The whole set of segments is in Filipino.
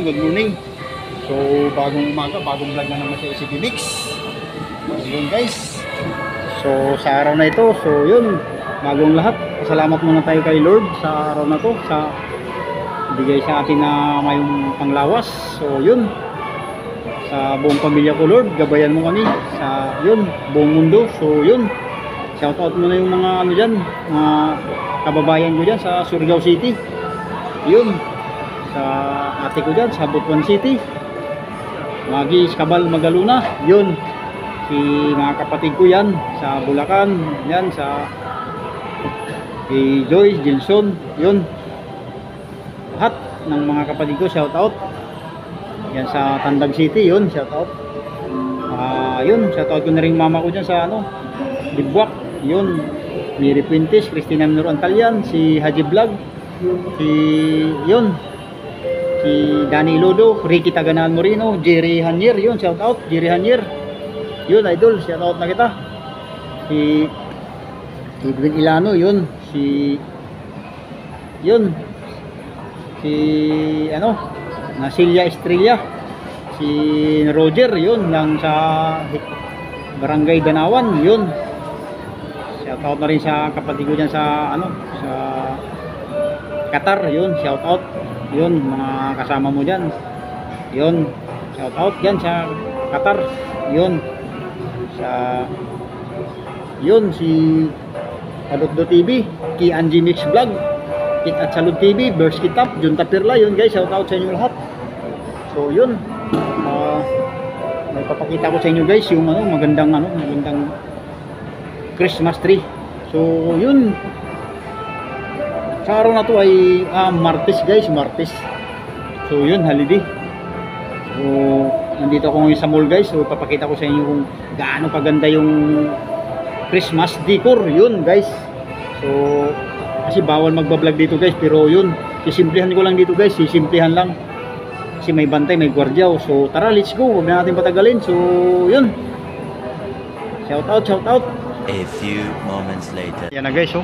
good morning. So, bagong umaga, bagong vlog na naman sa ACB Mix. So, yun guys. So, sa araw na ito, so yun, bagong lahat. Salamat muna tayo kay Lord sa araw na to, sa bigay sa atin na mayong panglawas. So, yun, sa buong pamilya ko Lord, gabayan mo kami sa yun, buong mundo. So, yun, shout out mo na yung mga ano dyan, mga kababayan ko dyan sa Surigao City. Yun, sa ate ko dyan sa Butuan City, Magi Cabal Magaluna, yun, si mga kapatid ko yan sa Bulacan, yan sa kay Joy, Jenson, yun, lahat ng mga kapatid ko shout out. Yan sa Tandag City, yun, shout out. Yun, shout out ko na rin mama ko dyan sa ano, Dibuak, yun, Miri Puentes, Cristina Minor Antalian, si Haji Vlog, si yun, si Danny Lodo, Ricky Taganaan Moreno, Jerry Hanier, yun, shout out, Jerry Hanier, yun, idol, shout out na kita. Si Edwin Ilano, yun, si ano, Nasilia Estrella, si Roger, yun, ng sa Barangay Danawan, yun, shout out na rin sa kapatid ko dyan sa ano, sa Qatar, yun, shout out. Yun, mga kasama mo dyan, yun, shout out dyan sa Qatar, yun, sa yun, si Adokdo TV, Ki Angie Mix Vlog, Kit at Salud TV, Burst Kitap, Junta Pirla, yun guys, shout out sa inyo lahat. So yun, may papakita ko sa inyo guys yung ano, magandang Christmas tree. So yun, sa araw na to ay Martes guys, Martes. So yun, holiday. So nandito ako ngayon sa mall guys. So papakita ko sa inyo kung gaano kaganda yung Christmas decor, yun guys. So kasi bawal magbablog dito guys, pero yun, sisimplihan ko lang dito guys, sisimplihan lang. Kasi may bantay, may gwardiya. So tara, let's go, huwag na natin patagalin. So yun, shout out, shout out. A few moments later. Yan na guys, oh.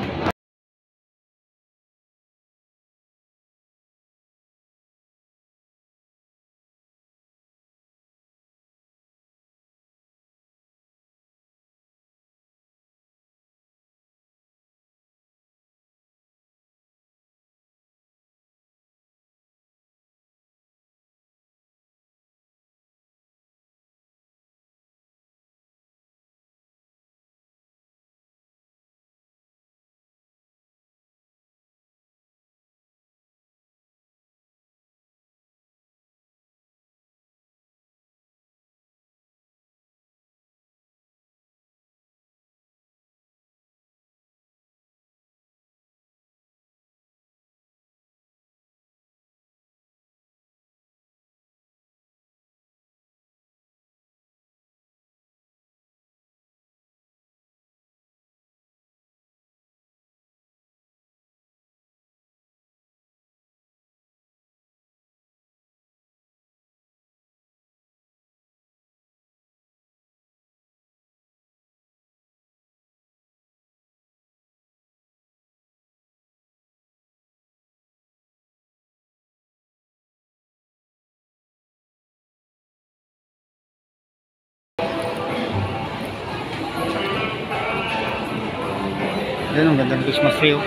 Yan ang gandang Christmas tree, oh.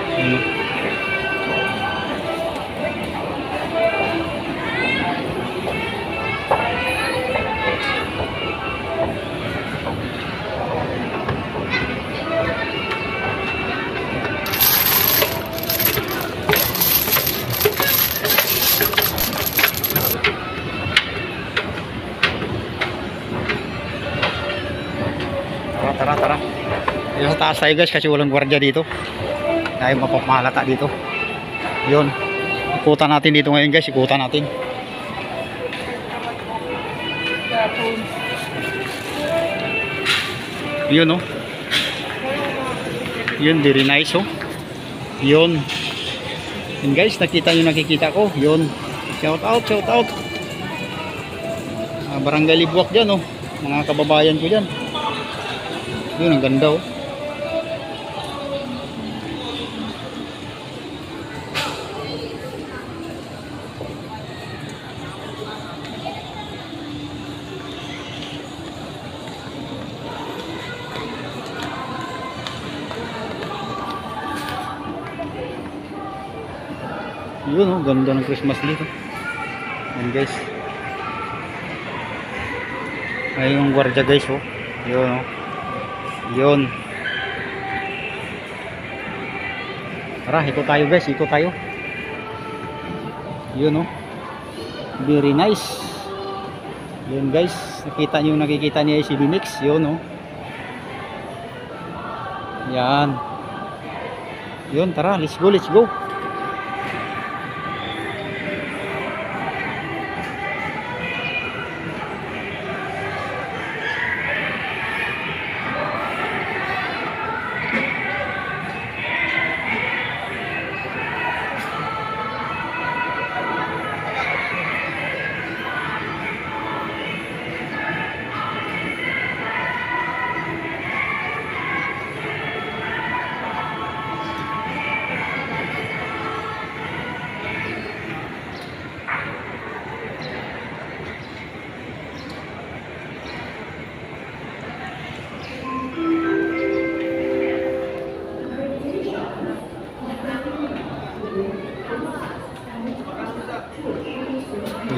Tara. Yung sa taas tayo guys kasi walang gwardiya dito. Dahil mapapalata dito. Yun. Ikutan natin dito ngayon guys. Ikutan natin. Yun, oh. Yun, very nice, oh. Yun. Yun guys, nakikita ko. Yun. Shout out. Barangay Libuak dyan, oh. Mga kababayan ko dyan. Yun, ang ganda, oh. Yun oh, ganda ng Christmas dito. Yan guys. Ay yung gwardiya guys oh. Yun oh. Yun. Tara, ikot tayo guys, ikot tayo. Yun oh. Very nice. Yun guys, nakita niyo yung nakikita niya si Mix, yun oh. Yan. Yun, tara, let's go, let's go.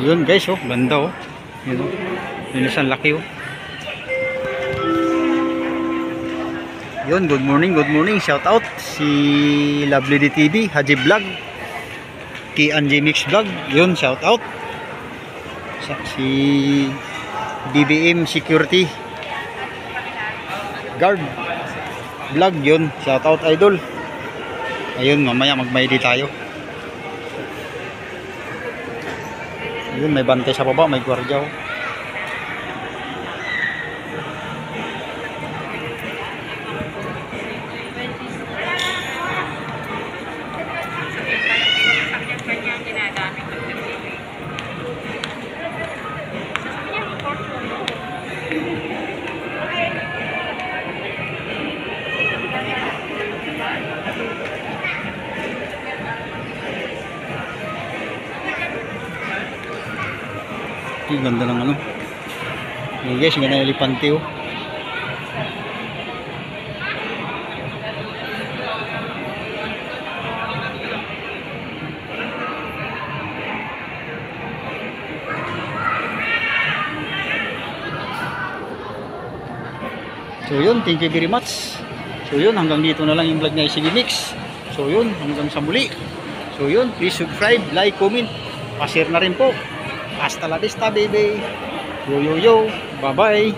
Yun guys oh, ganda oh. Yun oh. Yun isang laki oh. Yun, good morning, good morning. Shout out si Lovely DTV, Haji Vlog, kay Angie Mix Vlog. Yun, shout out. Si DBM Security Guard Vlog, yun, shout out idol. Ayun, mamaya magmaydi tayo. Yun, may bantay sa baba, may gwardiya oh. Ang ganda ng ano. Hey guys, ganda ng elepante oh. So yun, thank you very much. So yun, hanggang dito na lang yung vlog na ICB Mix. So yun, hanggang sa muli. So yun, please subscribe, like, comment, pa-share na rin po. Hasta la vista baby. Yo yo yo. Bye bye.